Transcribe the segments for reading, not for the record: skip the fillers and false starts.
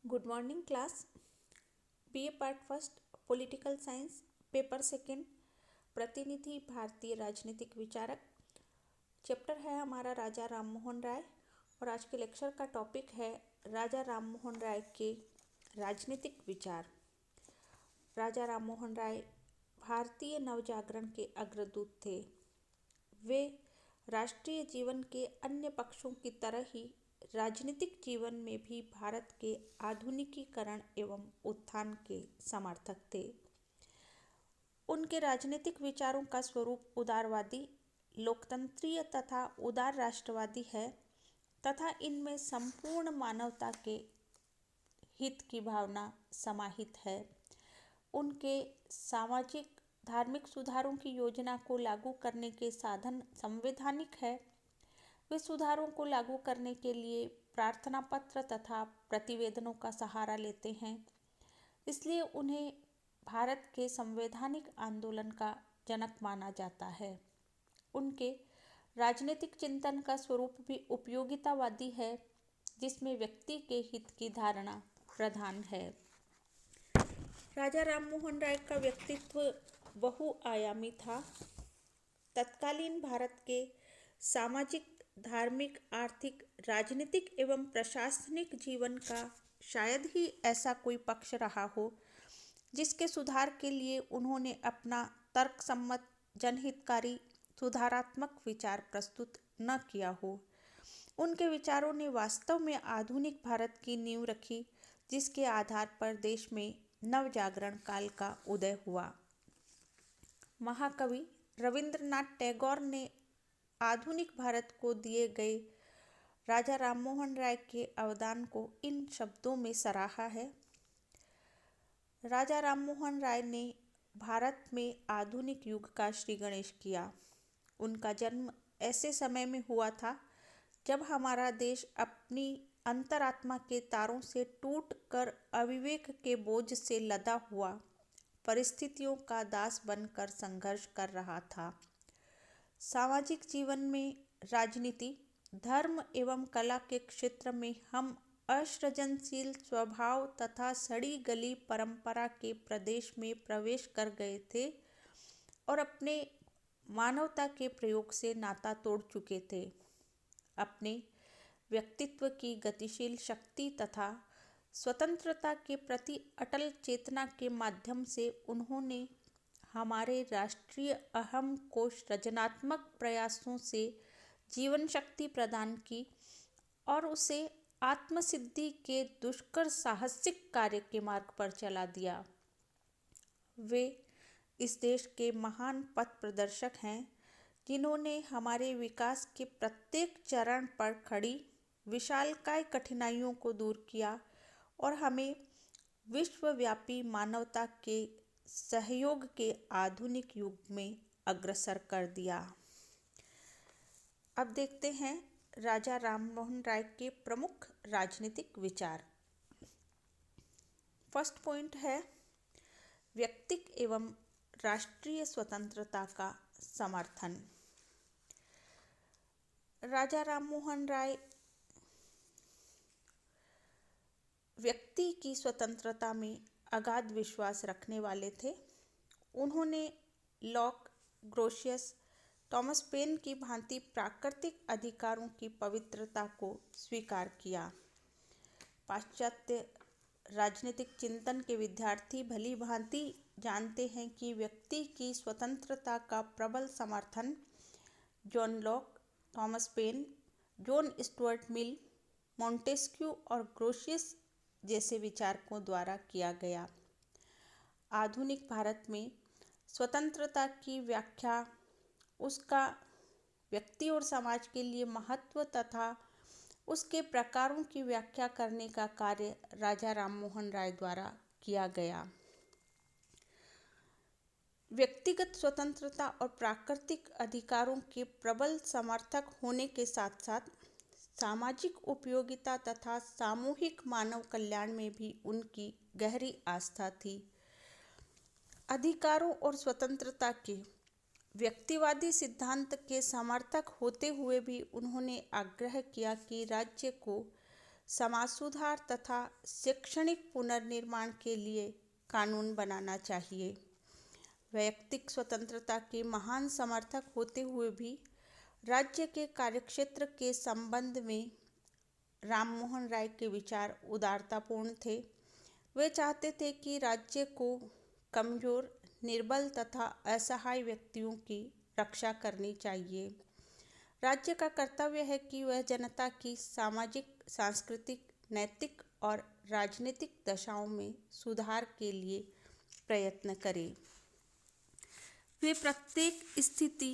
Good morning class. BA part first political science paper second प्रतिनिधि भारतीय राजनीतिक विचारक। चैप्टर है हमारा राजा राममोहन राय और आज के लेक्चर का टॉपिक है राजा राममोहन राय के राजनीतिक विचार। राजा राममोहन राय भारतीय नवजागरण के अग्रदूत थे। वे राष्ट्रीय जीवन के अन्य पक्षों की तरह ही राजनीतिक जीवन में भी भारत के आधुनिकीकरण एवं उत्थान के समर्थक थे। उनके राजनीतिक विचारों का स्वरूप उदारवादी, लोकतंत्रीय तथा उदार राष्ट्रवादी है तथा इनमें संपूर्ण मानवता के हित की भावना समाहित है। उनके सामाजिक धार्मिक सुधारों की योजना को लागू करने के साधन संवैधानिक है। वे सुधारों को लागू करने के लिए प्रार्थना पत्र तथा प्रतिवेदनों का सहारा लेते हैं, इसलिए उन्हें भारत के संवैधानिक आंदोलन का जनक माना जाता है। उनके राजनीतिक चिंतन का स्वरूप भी उपयोगितावादी है, जिसमें व्यक्ति के हित की धारणा प्रधान है। राजा राममोहन राय का व्यक्तित्व बहुआयामी था। तत्कालीन भारत के सामाजिक, धार्मिक, आर्थिक, राजनीतिक एवं प्रशासनिक जीवन का शायद ही ऐसा कोई पक्ष रहा हो जिसके सुधार के लिए उन्होंने अपना तर्कसम्मत, जनहितकारी, सुधारात्मक विचार प्रस्तुत न किया हो। उनके विचारों ने वास्तव में आधुनिक भारत की नींव रखी, जिसके आधार पर देश में नवजागरण काल का उदय हुआ। महाकवि रविंद्रनाथ टैगोर ने आधुनिक भारत को दिए गए राजा राममोहन राय के अवदान को इन शब्दों में सराहा है। राजा राममोहन राय ने भारत में आधुनिक युग का श्री गणेश किया। उनका जन्म ऐसे समय में हुआ था जब हमारा देश अपनी अंतरात्मा के तारों से टूट कर अविवेक के बोझ से लदा हुआ परिस्थितियों का दास बनकर संघर्ष कर रहा था। सामाजिक जीवन में, राजनीति, धर्म एवं कला के क्षेत्र में हम असृजनशील स्वभाव तथा सड़ी गली परंपरा के प्रदेश में प्रवेश कर गए थे और अपने मानवता के प्रयोग से नाता तोड़ चुके थे। अपने व्यक्तित्व की गतिशील शक्ति तथा स्वतंत्रता के प्रति अटल चेतना के माध्यम से उन्होंने हमारे राष्ट्रीय अहम को सृजनात्मक प्रयासों से जीवन शक्ति प्रदान की और उसे आत्मसिद्धि के दुष्कर साहसिक कार्य के मार्ग पर चला दिया। वे इस देश के महान पथ प्रदर्शक हैं, जिन्होंने हमारे विकास के प्रत्येक चरण पर खड़ी विशालकाय कठिनाइयों को दूर किया और हमें विश्वव्यापी मानवता के सहयोग के आधुनिक युग में अग्रसर कर दिया। अब देखते हैं राजा राममोहन राय के प्रमुख राजनीतिक विचार। फर्स्ट पॉइंट है व्यक्तिक एवं राष्ट्रीय स्वतंत्रता का समर्थन। राजा राममोहन राय व्यक्ति की स्वतंत्रता में अगाध विश्वास रखने वाले थे। उन्होंने लॉक, ग्रोशियस, थॉमस पेन की भांति प्राकृतिक अधिकारों की पवित्रता को स्वीकार किया। पाश्चात्य राजनीतिक चिंतन के विद्यार्थी भली भांति जानते हैं कि व्यक्ति की स्वतंत्रता का प्रबल समर्थन John Locke, Thomas pen, John Stuart Mill, Montesquieu और ग्रोशियस जैसे विचारकों द्वारा किया गया। आधुनिक भारत में स्वतंत्रता की व्याख्या उसका व्यक्ति और समाज के लिए महत्व तथा उसके प्रकारों की व्याख्या करने का कार्य राजा राममोहन राय द्वारा किया गया। व्यक्तिगत स्वतंत्रता और प्राकृतिक अधिकारों के प्रबल समर्थक होने के साथ साथ सामाजिक उपयोगिता तथा सामूहिक मानव कल्याण में भी उनकी गहरी आस्था थी। अधिकारों और स्वतंत्रता के व्यक्तिवादी सिद्धांत के समर्थक होते हुए भी उन्होंने आग्रह किया कि राज्य को समाज सुधार तथा शैक्षणिक पुनर्निर्माण के लिए कानून बनाना चाहिए। वैयक्तिक स्वतंत्रता के महान समर्थक होते हुए भी राज्य के कार्यक्षेत्र के संबंध में राममोहन राय के विचार उदारतापूर्ण थे। वे चाहते थे कि राज्य को कमजोर, निर्बल तथा असहाय व्यक्तियों की रक्षा करनी चाहिए। राज्य का कर्तव्य है कि वह जनता की सामाजिक, सांस्कृतिक, नैतिक और राजनीतिक दशाओं में सुधार के लिए प्रयत्न करे। वे प्रत्येक स्थिति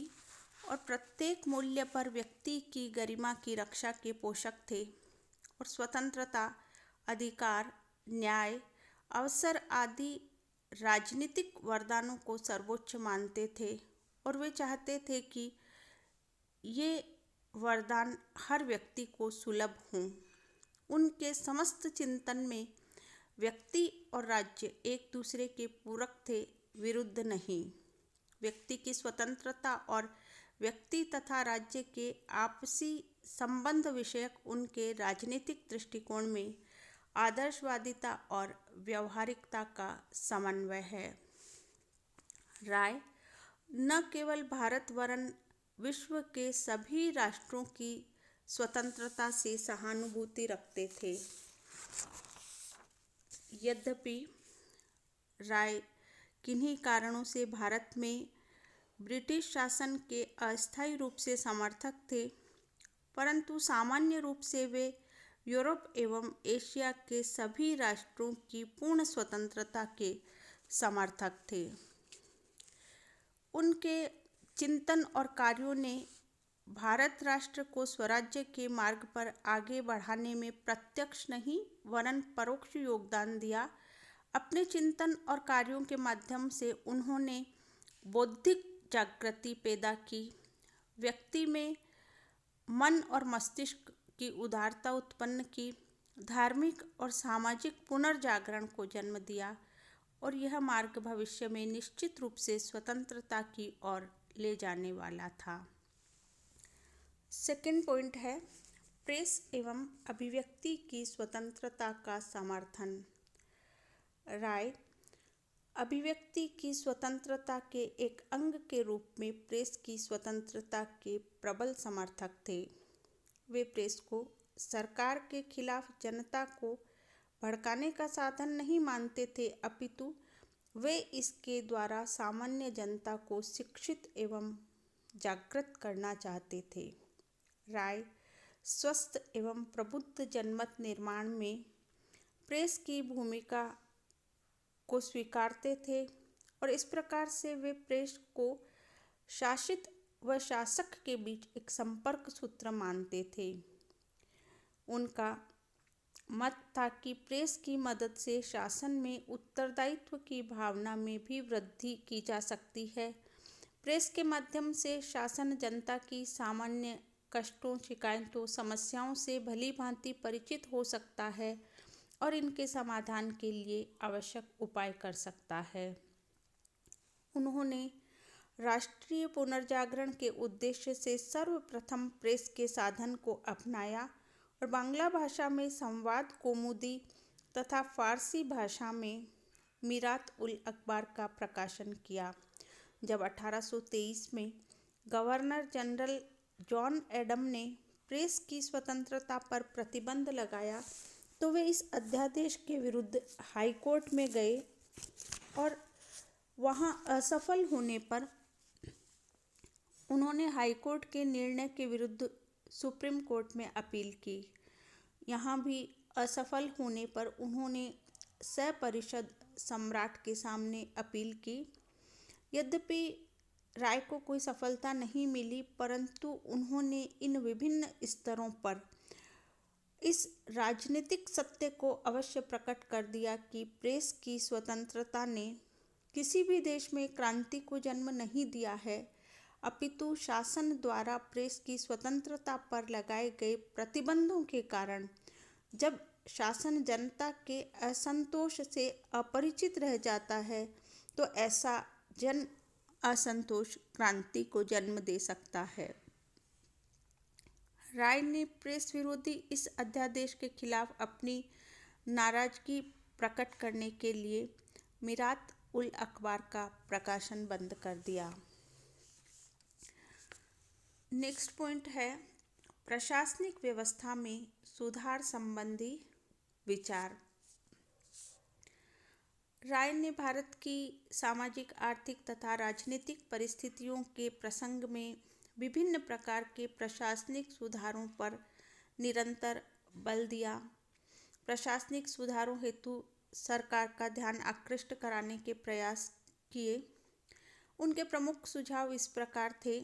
और प्रत्येक मूल्य पर व्यक्ति की गरिमा की रक्षा के पोषक थे और स्वतंत्रता, अधिकार, न्याय, अवसर आदि राजनीतिक वरदानों को सर्वोच्च मानते थे और वे चाहते थे कि ये वरदान हर व्यक्ति को सुलभ हों। उनके समस्त चिंतन में व्यक्ति और राज्य एक दूसरे के पूरक थे, विरुद्ध नहीं। व्यक्ति की स्वतंत्रता और व्यक्ति तथा राज्य के आपसी संबंध विषयक उनके राजनीतिक दृष्टिकोण में आदर्शवादिता और व्यवहारिकता का समन्वय है। राय न केवल भारत वरन विश्व के सभी राष्ट्रों की स्वतंत्रता से सहानुभूति रखते थे। यद्यपि राय किन्हीं कारणों से भारत में ब्रिटिश शासन के अस्थायी रूप से समर्थक थे, परंतु सामान्य रूप से वे यूरोप एवं एशिया के सभी राष्ट्रों की पूर्ण स्वतंत्रता के समर्थक थे। उनके चिंतन और कार्यों ने भारत राष्ट्र को स्वराज्य के मार्ग पर आगे बढ़ाने में प्रत्यक्ष नहीं वरन परोक्ष योगदान दिया। अपने चिंतन और कार्यों के माध्यम से उन्होंने बौद्धिक जागृति पैदा की, व्यक्ति में मन और मस्तिष्क की उदारता उत्पन्न की, धार्मिक और सामाजिक पुनर्जागरण को जन्म दिया और यह मार्ग भविष्य में निश्चित रूप से स्वतंत्रता की ओर ले जाने वाला था। सेकंड पॉइंट है प्रेस एवं अभिव्यक्ति की स्वतंत्रता का समर्थन। राय अभिव्यक्ति की स्वतंत्रता के एक अंग के रूप में प्रेस की स्वतंत्रता के प्रबल समर्थक थे। वे प्रेस को सरकार के खिलाफ जनता को भड़काने का साधन नहीं मानते थे, अपितु वे इसके द्वारा सामान्य जनता को शिक्षित एवं जागृत करना चाहते थे। राय स्वस्थ एवं प्रबुद्ध जनमत निर्माण में प्रेस की भूमिका को स्वीकारते थे और इस प्रकार से वे प्रेस को शासित व शासक के बीच एक संपर्क सूत्र मानते थे। उनका मत था कि प्रेस की मदद से शासन में उत्तरदायित्व की भावना में भी वृद्धि की जा सकती है। प्रेस के माध्यम से शासन जनता की सामान्य कष्टों, शिकायतों, समस्याओं से भली भांति परिचित हो सकता है और इनके समाधान के लिए आवश्यक उपाय कर सकता है। उन्होंने राष्ट्रीय पुनर्जागरण के उद्देश्य से सर्वप्रथम प्रेस के साधन को अपनाया और बांग्ला भाषा में संवाद कौमुदी तथा फारसी भाषा में मीरात उल अखबार का प्रकाशन किया। जब 1823 में गवर्नर जनरल जॉन एडम ने प्रेस की स्वतंत्रता पर प्रतिबंध लगाया तो वे इस अध्यादेश के विरुद्ध हाईकोर्ट में गए और वहां असफल होने पर उन्होंने हाईकोर्ट के निर्णय के विरुद्ध सुप्रीम कोर्ट में अपील की। यहाँ भी असफल होने पर उन्होंने सपरिषद सम्राट के सामने अपील की। यद्यपि राय को कोई सफलता नहीं मिली, परंतु उन्होंने इन विभिन्न स्तरों पर इस राजनीतिक सत्य को अवश्य प्रकट कर दिया कि प्रेस की स्वतंत्रता ने किसी भी देश में क्रांति को जन्म नहीं दिया है, अपितु शासन द्वारा प्रेस की स्वतंत्रता पर लगाए गए प्रतिबंधों के कारण जब शासन जनता के असंतोष से अपरिचित रह जाता है तो ऐसा जन असंतोष क्रांति को जन्म दे सकता है। राय ने प्रेस विरोधी इस अध्यादेश के खिलाफ अपनी नाराजगी प्रकट करने के लिए मिरात उल अखबार का प्रकाशन बंद कर दिया। नेक्स्ट पॉइंट है प्रशासनिक व्यवस्था में सुधार संबंधी विचार। राय ने भारत की सामाजिक, आर्थिक तथा राजनीतिक परिस्थितियों के प्रसंग में विभिन्न प्रकार के प्रशासनिक सुधारों पर निरंतर बल दिया। प्रशासनिक सुधारों हेतु सरकार का ध्यान आकृष्ट कराने के प्रयास किए। उनके प्रमुख सुझाव इस प्रकार थे।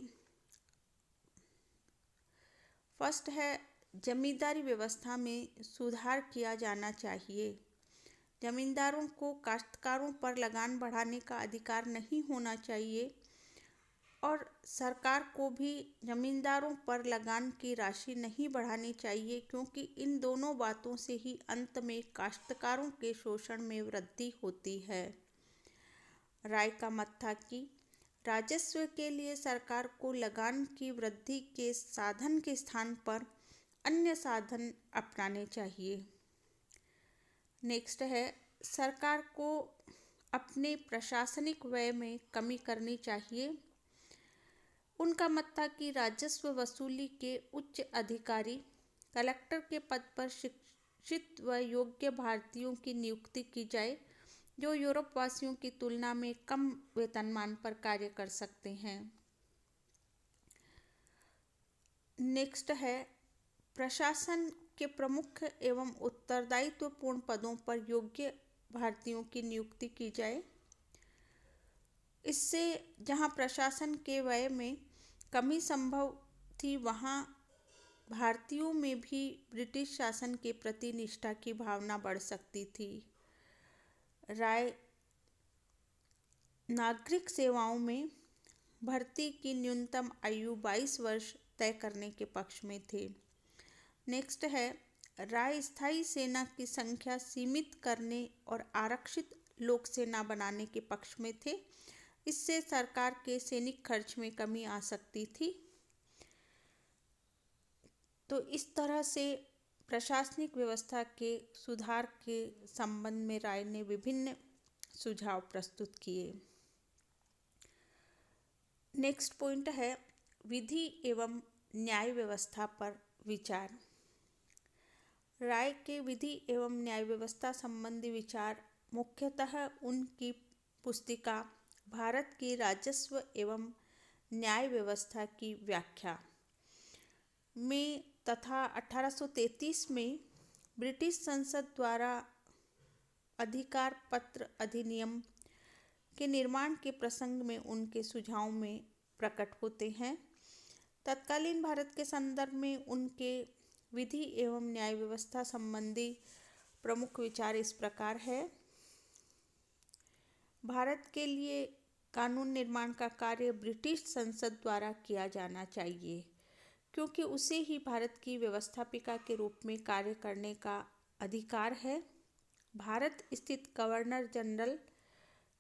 फर्स्ट है, जमींदारी व्यवस्था में सुधार किया जाना चाहिए। जमींदारों को काश्तकारों पर लगान बढ़ाने का अधिकार नहीं होना चाहिए और सरकार को भी जमींदारों पर लगान की राशि नहीं बढ़ानी चाहिए, क्योंकि इन दोनों बातों से ही अंत में काश्तकारों के शोषण में वृद्धि होती है। राय का मत था कि राजस्व के लिए सरकार को लगान की वृद्धि के साधन के स्थान पर अन्य साधन अपनाने चाहिए। नेक्स्ट है, सरकार को अपने प्रशासनिक व्यय में कमी करनी चाहिए। उनका मत था कि राजस्व वसूली के उच्च अधिकारी कलेक्टर के पद पर शिक्षित व योग्य भारतीयों की नियुक्ति की जाए, जो यूरोप वासियों की तुलना में कम वेतनमान पर कार्य कर सकते हैं। नेक्स्ट है, प्रशासन के प्रमुख एवं उत्तरदायित्वपूर्ण पदों पर योग्य भारतीयों की नियुक्ति की जाए। इससे जहां प्रशासन के व्यय में कमी संभव थी, वहां भारतीयों में भी ब्रिटिश शासन के प्रति निष्ठा की भावना बढ़ सकती थी। राय नागरिक सेवाओं में भर्ती की न्यूनतम आयु 22 वर्ष तय करने के पक्ष में थे। नेक्स्ट है, राय स्थायी सेना की संख्या सीमित करने और आरक्षित लोक सेना बनाने के पक्ष में थे। इससे सरकार के सैनिक खर्च में कमी आ सकती थी। तो इस तरह से प्रशासनिक व्यवस्था के सुधार के संबंध में राय ने विभिन्न सुझाव प्रस्तुत किए। नेक्स्ट पॉइंट है विधि एवं न्याय व्यवस्था पर विचार। राय के विधि एवं न्याय व्यवस्था संबंधी विचार मुख्यतः उनकी पुस्तिका भारत की राजस्व एवं न्याय व्यवस्था की व्याख्या में तथा 1833 में ब्रिटिश संसद द्वारा अधिकार पत्र अधिनियम के निर्माण के प्रसंग में उनके सुझाव में प्रकट होते हैं। तत्कालीन भारत के संदर्भ में उनके विधि एवं न्याय व्यवस्था संबंधी प्रमुख विचार इस प्रकार है। भारत के लिए कानून निर्माण का कार्य ब्रिटिश संसद द्वारा किया जाना चाहिए, क्योंकि उसे ही भारत की व्यवस्थापिका के रूप में कार्य करने का अधिकार है। भारत स्थित गवर्नर जनरल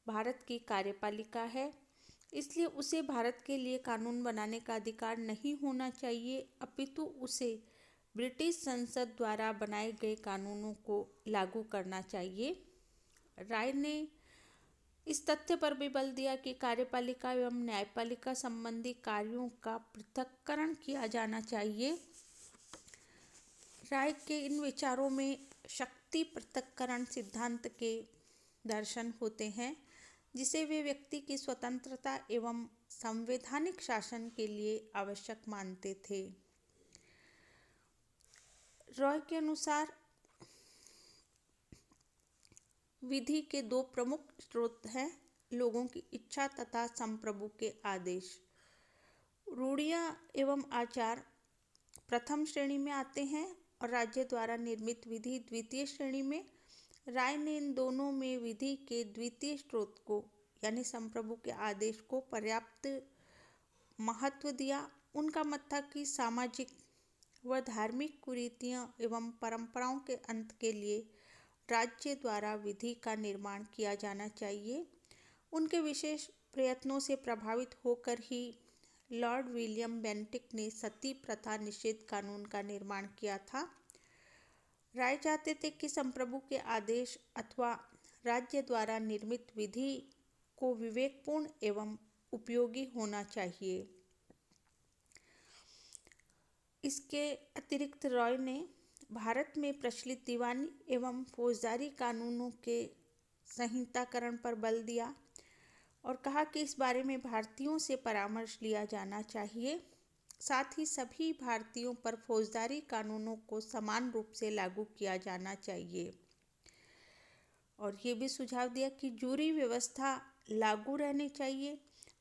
भारत की कार्यपालिका है, इसलिए उसे भारत के लिए कानून बनाने का अधिकार नहीं होना चाहिए, अपितु उसे ब्रिटिश संसद द्वारा बनाए गए कानूनों को लागू करना चाहिए। राय ने इस तथ्य पर भी बल दिया कि कार्यपालिका एवं न्यायपालिका संबंधी कार्यों का पृथक्करण किया जाना चाहिए। राय के इन विचारों में शक्ति पृथक्करण सिद्धांत के दर्शन होते हैं, जिसे वे व्यक्ति की स्वतंत्रता एवं संवैधानिक शासन के लिए आवश्यक मानते थे। रॉय के अनुसार विधि के दो प्रमुख स्रोत हैं, लोगों की इच्छा तथा संप्रभु के आदेश। रूढ़ियाँ एवं आचार प्रथम श्रेणी में आते हैं और राज्य द्वारा निर्मित विधि द्वितीय श्रेणी में। राय ने इन दोनों में विधि के द्वितीय स्रोत को यानी संप्रभु के आदेश को पर्याप्त महत्व दिया। उनका मत था कि सामाजिक व धार्मिक कुरीतियों एवं परंपराओं के अंत के लिए राज्य द्वारा विधि का निर्माण किया जाना चाहिए। उनके विशेष प्रयत्नों से प्रभावित होकर ही लॉर्ड विलियम बेंटिक ने सती प्रथा निषेध कानून का निर्माण किया था। राय चाहते थे कि संप्रभु के आदेश अथवा राज्य द्वारा निर्मित विधि को विवेकपूर्ण एवं उपयोगी होना चाहिए। इसके अतिरिक्त रॉय ने भारत में प्रचलित दीवानी एवं फौजदारी कानूनों के संहिताकरण पर बल दिया और कहा कि इस बारे में भारतीयों से परामर्श लिया जाना चाहिए। साथ ही सभी भारतीयों पर फौजदारी कानूनों को समान रूप से लागू किया जाना चाहिए और ये भी सुझाव दिया कि जूरी व्यवस्था लागू रहनी चाहिए,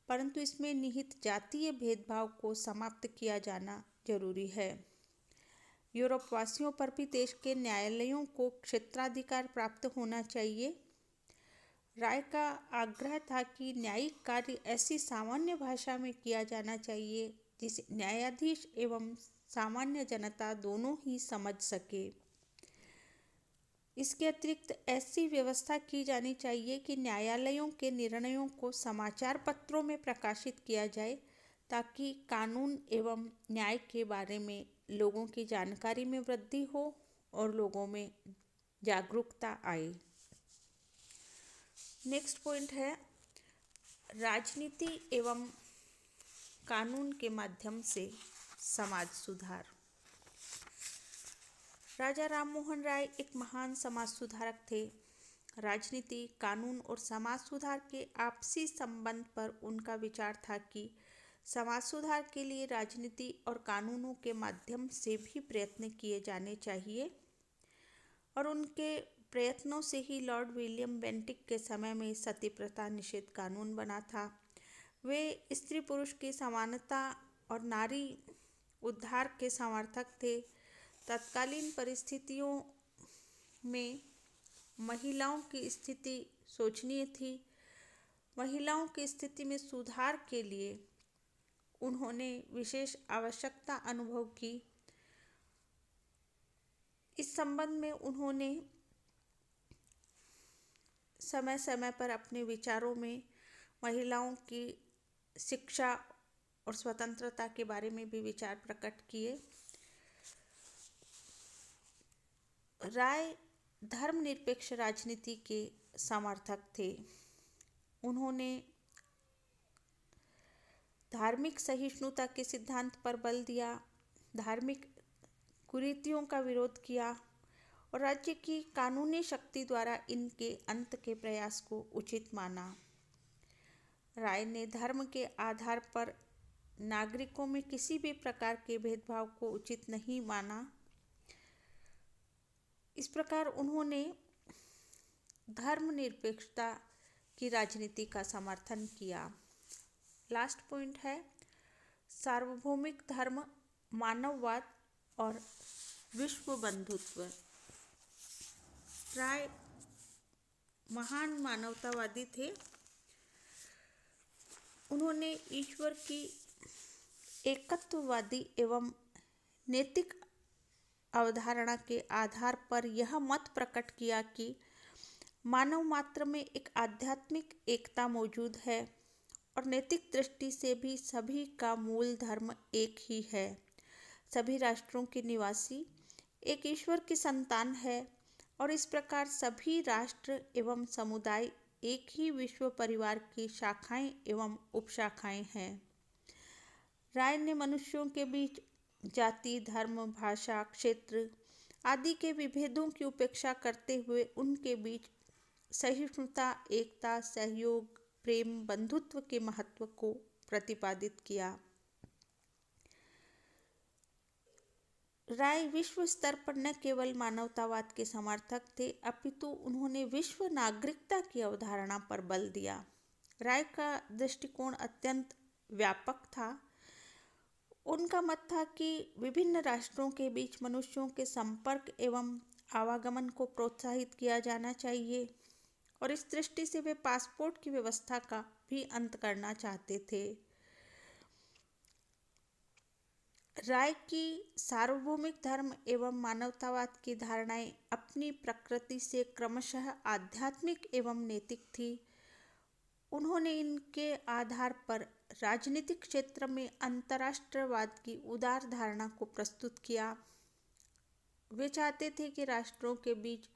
परंतु इसमें निहित जातीय भेदभाव को समाप्त किया जाना जरूरी है। यूरोप वासियों पर भी देश के न्यायालयों को क्षेत्राधिकार प्राप्त होना चाहिए। राय का आग्रह था कि न्यायिक कार्य ऐसी सामान्य भाषा में किया जाना चाहिए जिसे न्यायाधीश एवं सामान्य जनता दोनों ही समझ सके। इसके अतिरिक्त ऐसी व्यवस्था की जानी चाहिए कि न्यायालयों के निर्णयों को समाचार पत्रों में प्रकाशित किया जाए ताकि कानून एवं न्याय के बारे में लोगों की जानकारी में वृद्धि हो और लोगों में जागरूकता आए। नेक्स्ट पॉइंट है राजनीति एवं कानून के माध्यम से समाज सुधार। राजा राममोहन राय एक महान समाज सुधारक थे। राजनीति, कानून और समाज सुधार के आपसी संबंध पर उनका विचार था कि समाज सुधार के लिए राजनीति और कानूनों के माध्यम से भी प्रयत्न किए जाने चाहिए और उनके प्रयत्नों से ही लॉर्ड विलियम बेंटिक के समय में सती प्रथा निषेध कानून बना था। वे स्त्री पुरुष की समानता और नारी उद्धार के समर्थक थे। तत्कालीन परिस्थितियों में महिलाओं की स्थिति शोचनीय थी। महिलाओं की स्थिति में सुधार के लिए उन्होंने विशेष आवश्यकता अनुभव की। इस संबंध में उन्होंने समय समय पर अपने विचारों में महिलाओं की शिक्षा और स्वतंत्रता के बारे में भी विचार प्रकट किए। राय धर्मनिरपेक्ष राजनीति के समर्थक थे। उन्होंने धार्मिक सहिष्णुता के सिद्धांत पर बल दिया, धार्मिक कुरीतियों का विरोध किया और राज्य की कानूनी शक्ति द्वारा इनके अंत के प्रयास को उचित माना। राय ने धर्म के आधार पर नागरिकों में किसी भी प्रकार के भेदभाव को उचित नहीं माना। इस प्रकार उन्होंने धर्मनिरपेक्षता की राजनीति का समर्थन किया। लास्ट पॉइंट है सार्वभौमिक धर्म, मानववाद और विश्व बंधुत्व। राय महान मानवतावादी थे। उन्होंने ईश्वर की एकत्ववादी एवं नैतिक अवधारणा के आधार पर यह मत प्रकट किया कि मानव मात्र में एक आध्यात्मिक एकता मौजूद है और नैतिक दृष्टि से भी सभी का मूल धर्म एक ही है। सभी राष्ट्रों के निवासी एक ईश्वर की संतान है और इस प्रकार सभी राष्ट्र एवं समुदाय एक ही विश्व परिवार की शाखाएं एवं उपशाखाएं हैं। राय ने मनुष्यों के बीच जाति, धर्म, भाषा, क्षेत्र आदि के विभेदों की उपेक्षा करते हुए उनके बीच सहिष्णुता, एकता, सहयोग, प्रेम, बंधुत्व के महत्व को प्रतिपादित किया। राय विश्व स्तर पर न केवल मानवतावाद के समर्थक थे अपितु उन्होंने विश्व नागरिकता की अवधारणा पर बल दिया। राय का दृष्टिकोण अत्यंत व्यापक था। उनका मत था कि विभिन्न राष्ट्रों के बीच मनुष्यों के संपर्क एवं आवागमन को प्रोत्साहित किया जाना चाहिए और इस दृष्टि से वे पासपोर्ट की व्यवस्था का भी अंत करना चाहते थे। राय की सार्वभौमिक धर्म एवं मानवतावाद की धारणाएं अपनी प्रकृति से क्रमशः आध्यात्मिक एवं नैतिक थी। उन्होंने इनके आधार पर राजनीतिक क्षेत्र में अंतर्राष्ट्रवाद की उदार धारणा को प्रस्तुत किया। वे चाहते थे कि राष्ट्रों के बीच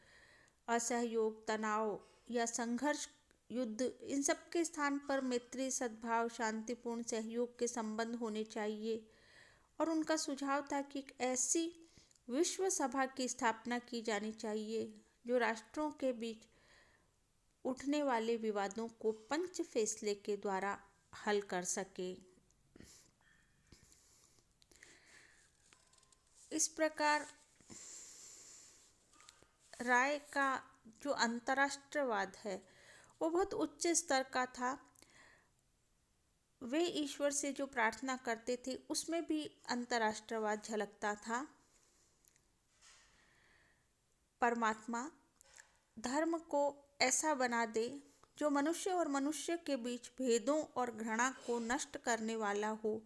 असहयोग, तनाव या संघर्ष, युद्ध, इन सब के स्थान पर मैत्री, सद्भाव, शांतिपूर्ण सहयोग के संबंध होने चाहिए। और उनका सुझाव था कि एक ऐसी विश्व सभा की स्थापना की जानी चाहिए जो राष्ट्रों के बीच उठने वाले विवादों को पंच फैसले के द्वारा हल कर सके। इस प्रकार राय का जो अंतर्राष्ट्रवाद है वो बहुत उच्च स्तर का था। वे ईश्वर से जो प्रार्थना करते थे उसमें भी अंतर्राष्ट्रवाद झलकता था। परमात्मा धर्म को ऐसा बना दे जो मनुष्य और मनुष्य के बीच भेदों और घृणा को नष्ट करने वाला हो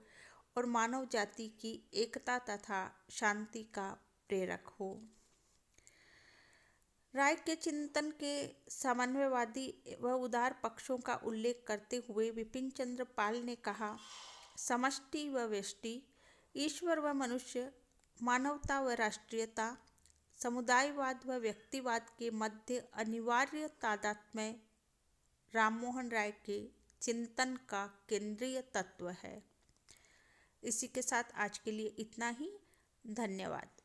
और मानव जाति की एकता तथा शांति का प्रेरक हो। राय के चिंतन के समन्वयवादी व उदार पक्षों का उल्लेख करते हुए बिपिन चंद्र पाल ने कहा, समष्टि व व्यष्टि, ईश्वर व मनुष्य, मानवता व राष्ट्रीयता, समुदायवाद व व्यक्तिवाद के मध्य अनिवार्य तादात्म्य राममोहन राय के चिंतन का केंद्रीय तत्व है। इसी के साथ आज के लिए इतना ही। धन्यवाद।